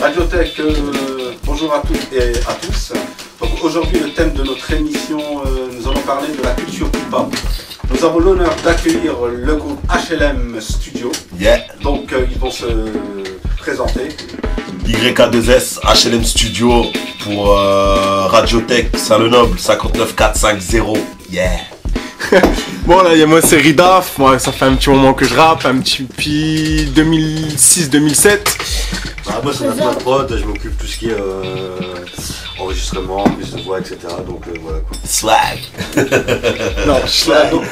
Radiotech, bonjour à toutes et à tous. Donc aujourd'hui le thème de notre émission, nous allons parler de la culture hip-hop. Nous avons l'honneur d'accueillir le groupe HLM Studio. Yeah. Donc ils vont se présenter. YK2S, HLM Studio pour Radiotech, Saint-Lenoble, 59450. Yeah. Bon là, moi c'est Ridaf, moi ça fait un petit moment que je rappe, depuis 2006-2007. Moi c'est Nathan Prod, je m'occupe de tout ce qui est enregistrement, prise de voix, etc. Donc voilà quoi. Swag. Non, donc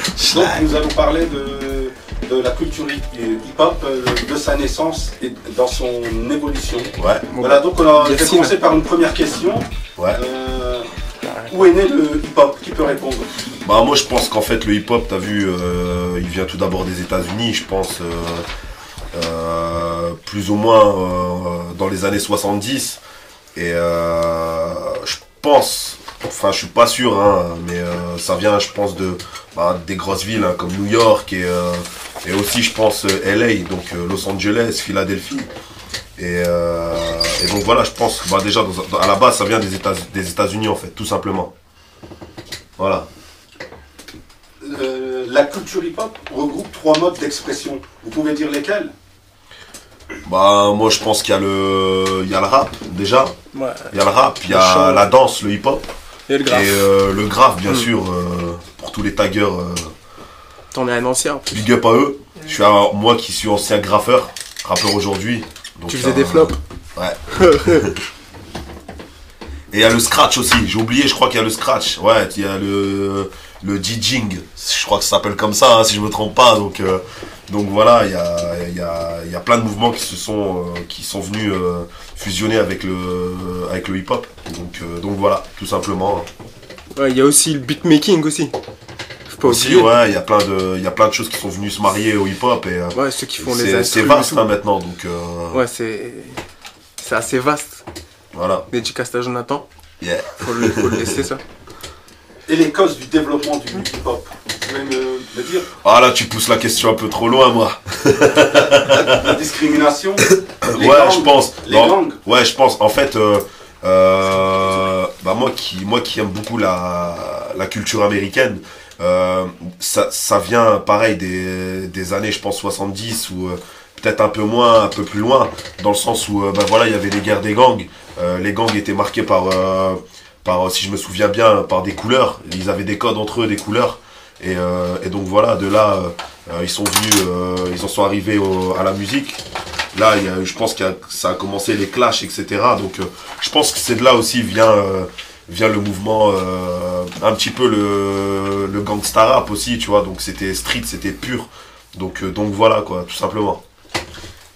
nous allons parler de la culture hip-hop, de sa naissance et dans son évolution. Ouais. Voilà, donc on va commencer par une première question. Ouais. Où est né le hip-hop? Qui peut répondre? Bah moi je pense qu'en fait le hip-hop, t'as vu, il vient tout d'abord des États-Unis, je pense, plus ou moins dans les années 70. Et je pense, enfin je suis pas sûr, hein, mais ça vient je pense des grosses villes hein, comme New York et aussi je pense LA, donc Los Angeles, Philadelphie. Et donc voilà, je pense que déjà à la base ça vient des États-Unis en fait, tout simplement. Voilà. La culture hip-hop regroupe 3 modes d'expression. Vous pouvez dire lesquels? Bah moi je pense qu'il y a le rap déjà. Ouais. Il y a le rap, il y a la danse, le hip-hop. Et le graphe. Et le graphe bien sûr, pour tous les taggers. T'en es un ancien. Big up à eux. Je suis moi qui suis ancien graffeur, rappeur aujourd'hui. Tu faisais des flops? Ouais. Et il y a le scratch aussi, j'ai oublié, je crois qu'il y a le scratch. Ouais, il y a le DJing, je crois que ça s'appelle comme ça, hein, si je me trompe pas. Donc voilà, il y a plein de mouvements qui sont venus fusionner avec le hip-hop. Donc voilà, tout simplement. Ouais, il y a aussi le beatmaking aussi. Aussi, ouais, il y a plein de choses qui sont venues se marier au hip-hop et ouais, ceux qui font les instruments. c'est vaste hein, maintenant, donc. Ouais, c'est assez vaste. Voilà. Dédicace à Jonathan. Yeah. Faut le laisser ça. Et les causes du développement du hip-hop, vous pouvez me dire? Ah là, tu pousses la question un peu trop loin, moi. La discrimination. Ouais, gangs, je pense. Les gangs. Ouais, je pense. En fait, bah moi qui aime beaucoup la culture américaine, ça vient pareil des années, je pense 70 ou peut-être un peu moins, un peu plus loin, dans le sens où bah voilà, il y avait les guerres des gangs. Les gangs étaient marqués par, si je me souviens bien, par des couleurs. Ils avaient des codes entre eux, des couleurs. Et donc voilà, de là, ils sont venus, ils en sont arrivés à la musique. Là, je pense que ça a commencé les clashs, etc. Donc je pense que c'est de là aussi vient le mouvement, un petit peu le gangsta rap aussi, tu vois. Donc c'était street, c'était pur. Donc voilà quoi, tout simplement.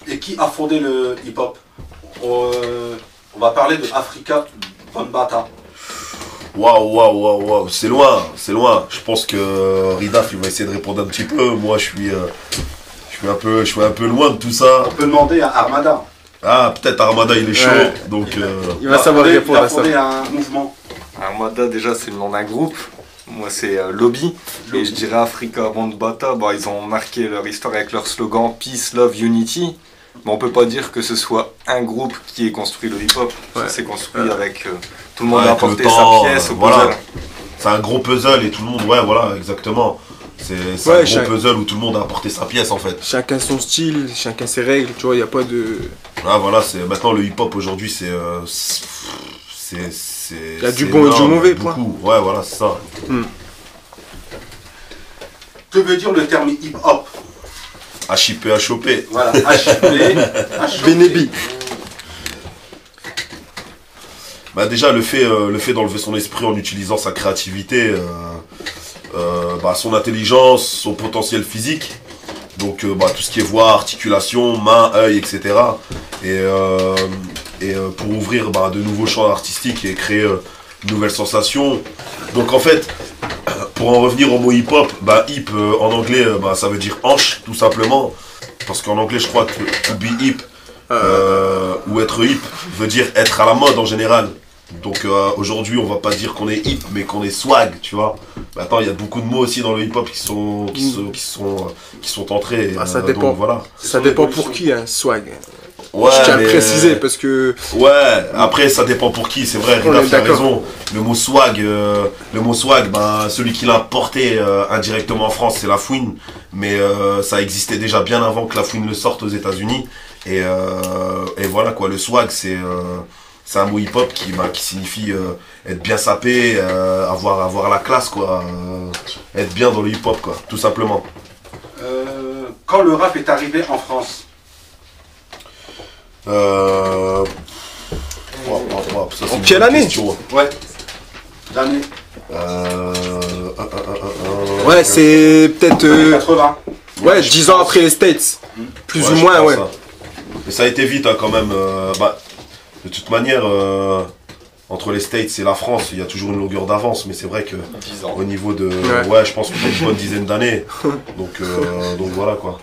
Et qui a fondé le hip-hop? On va parler de Afrika Bambaataa. Waouh, c'est loin. Je pense que Ridaf il va essayer de répondre un petit peu. Moi je suis un peu loin de tout ça. On peut demander à Armada. Ah, peut-être Armada il est chaud, Ouais. donc. Il va savoir répondre à ça. Il a fondé un mouvement. Armada, déjà, c'est le nom d'un groupe. Moi, c'est Lobby. Et je dirais Afrika Bambaataa. Bon, ils ont marqué leur histoire avec leur slogan Peace, Love, Unity. Mais on peut pas dire que ce soit un groupe qui ait construit le hip-hop. Ouais. Ça s'est construit avec tout le monde a Avec le apporté temps, sa pièce au voilà. puzzle. C'est un gros puzzle et tout le monde, ouais, voilà, exactement. C'est Ouais, un gros puzzle où tout le monde a apporté sa pièce en fait. Chacun son style, chacun ses règles, tu vois, il n'y a pas de... Ah voilà, maintenant le hip-hop aujourd'hui c'est Il y a du bon et du mauvais, point. beaucoup. Ouais, voilà, c'est ça. Que veut dire le terme hip-hop? HIP, HOP. Voilà, HIP, Bénébi. Bah déjà le fait d'enlever son esprit en utilisant sa créativité, son intelligence, son potentiel physique. Donc tout ce qui est voix, articulation, main, œil, etc. Et pour ouvrir de nouveaux champs artistiques et créer de nouvelles sensations. Donc en fait, pour en revenir au mot hip-hop, hip en anglais ça veut dire hanche tout simplement. Parce qu'en anglais je crois que to be hip ou être hip veut dire être à la mode en général. Donc aujourd'hui on va pas dire qu'on est hip mais qu'on est swag, tu vois. Maintenant il y a beaucoup de mots aussi dans le hip hop qui sont entrés. Ça dépend. Donc, voilà. Ça dépend pour qui, hein, swag. Ouais, Je tiens à mais, préciser parce que. Ouais, après ça dépend pour qui, c'est vrai, On Ridaf est a d'accord. raison. Le mot swag, ben, celui qui l'a porté indirectement en France, c'est La Fouine. Mais ça existait déjà bien avant que La Fouine le sorte aux États-Unis. Et voilà quoi, le swag, c'est un mot hip-hop qui signifie être bien sapé, avoir la classe quoi, être bien dans le hip-hop quoi, tout simplement. Quand le rap est arrivé en France, Ça, c'est En une quelle bonne année question. ouais, l'année Ouais, c'est peut-être. 80. Ouais, 10 ans après les States. Plus Ouais, ou je moins, pense, ouais. hein. Mais ça a été vite hein, quand même. De toute manière, entre les States et la France, il y a toujours une longueur d'avance, mais c'est vrai que 10 ans. au niveau de. Ouais. Ouais, je pense qu'il y a une bonne dizaine d'années. Donc voilà quoi.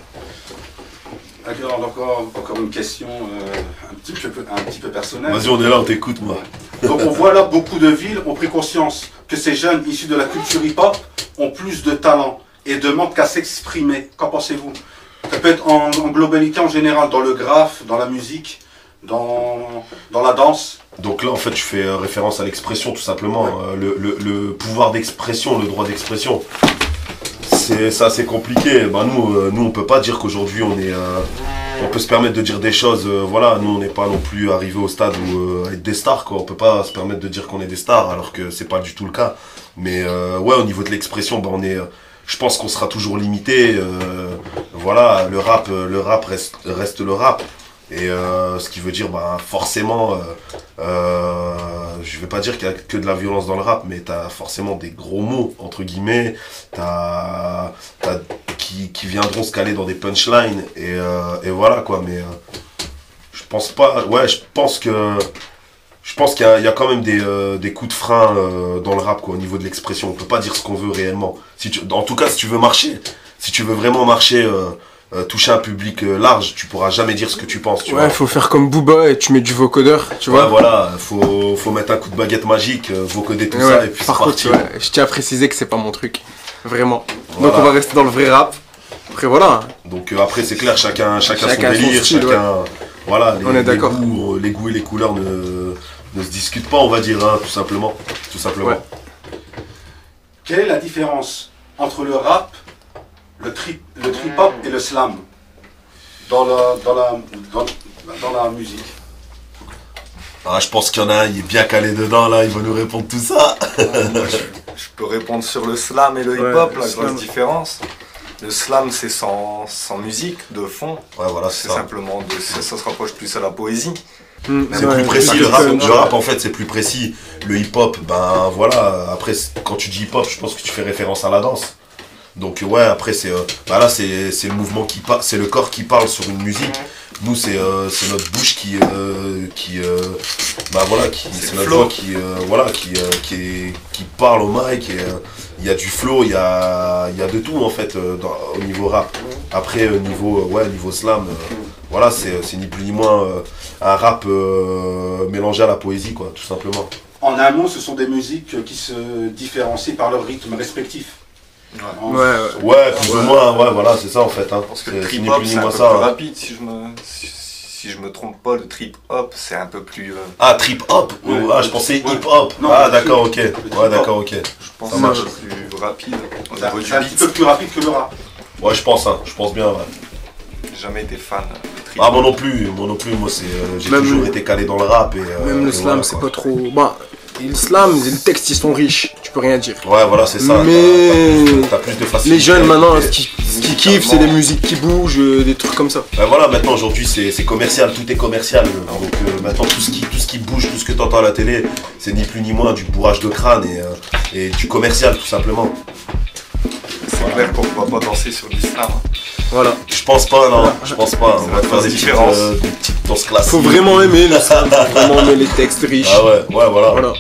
Alors, encore une question un petit peu personnelle. Vas-y, on est là, on t'écoute moi. Donc on voit là beaucoup de villes ont pris conscience que ces jeunes issus de la culture hip-hop ont plus de talent et demandent qu'à s'exprimer. Qu'en pensez-vous? Ça peut être en globalité en général, dans le graphe, dans la musique, dans la danse. Donc là, en fait, je fais référence à l'expression, tout simplement. Le pouvoir d'expression, le droit d'expression. C'est assez compliqué. Bah, nous, on peut pas dire qu'aujourd'hui, on peut se permettre de dire des choses. Voilà, nous, on n'est pas non plus arrivé au stade où être des stars, quoi. On peut pas se permettre de dire qu'on est des stars, alors que c'est pas du tout le cas. Mais ouais, au niveau de l'expression, bah, je pense qu'on sera toujours limité. Voilà, le rap reste le rap. Et ce qui veut dire, bah, forcément, je vais pas dire qu'il y a que de la violence dans le rap, mais t'as forcément des gros mots, entre guillemets, qui viendront se caler dans des punchlines, et voilà quoi, mais je pense pas, ouais, je pense qu'il y a quand même des coups de frein dans le rap, quoi, au niveau de l'expression. On peut pas dire ce qu'on veut réellement. En tout cas, si tu veux marcher, si tu veux vraiment marcher, toucher un public large, tu pourras jamais dire ce que tu penses, tu Ouais, vois. faut faire comme Booba et tu mets du vocodeur, tu Ouais, vois. voilà, faut mettre un coup de baguette magique, vocoder tout Ouais, ça, et puis c'est par contre, parti. ouais, je tiens à préciser que c'est pas mon truc. Vraiment. Voilà. Donc on va rester dans le vrai rap. Après voilà. Donc après, c'est clair, chacun son Chacun son délire, style, voilà, On est d'accord. les goûts et les couleurs ne se discutent pas, on va dire, hein, tout simplement. Ouais. Quelle est la différence entre le rap, le trip-hop et le slam dans la musique? Ah, je pense qu'il y en a un, il est bien calé dedans, là, il va nous répondre tout ça. Je peux répondre sur le slam et le Ouais, hip-hop, le la slam. grosse différence. Le slam, c'est sans musique, de fond. Ouais, voilà, C'est c'est ça. simplement, ça se rapproche plus à la poésie. C'est plus précis, le rap en fait c'est plus précis. Le hip-hop, ben voilà, après quand tu dis hip-hop, je pense que tu fais référence à la danse. Donc ouais, après c'est là c'est le mouvement qui parle, c'est le corps qui parle sur une musique. Nous c'est notre bouche qui bah voilà, c'est notre voix qui parle au mic, et il y a du flow, il y a de tout en fait au niveau rap. Après niveau slam, voilà, c'est ni plus ni moins un rap mélangé à la poésie, quoi, tout simplement. En un mot, ce sont des musiques qui se différencient par leur rythme respectif. En- Ouais, plus ou moins, ouais, voilà, c'est ça en fait. Hein. Parce que C'est le ni trip-hop, plus ni c'est un moins peu ça. plus Hein. rapide, si je me trompe pas, le trip-hop, c'est un peu plus... Ah, trip-hop Ouais. je pensais Ouais. hip-hop. Non, Ah, le d'accord, ok. trip- le Ouais, trip-hop. d'accord, ok. Je pense Ça que marche. c'est un peu plus rapide au C'est niveau du un petit beat. peu plus rapide que le rap. Ouais, je pense bien, ouais. J'ai jamais été fan de trip. Ah, moi non plus, moi j'ai Même toujours le- été calé dans le rap. Même le et slam, voilà, c'est quoi. pas trop. Bah, le slam, les textes ils sont riches, tu peux rien dire. Ouais, voilà, c'est ça. Mais T'as plus de facilité. les jeunes maintenant, Et- ce qu'ils kiffent, c'est des musiques qui bougent, des trucs comme ça. Ben voilà, maintenant aujourd'hui c'est commercial, tout est commercial. Donc maintenant tout ce qui bouge, tout ce que t'entends à la télé, c'est ni plus ni moins du bourrage de crâne et du commercial tout simplement. C'est clair qu'on ne va pas danser sur du slam. Voilà. Je pense pas, non, je pense pas. On va te faire grosse des différence. petites danses classiques. Faut vraiment aimer le slam, faut vraiment aimer les textes riches. Ah ouais, voilà. Voilà.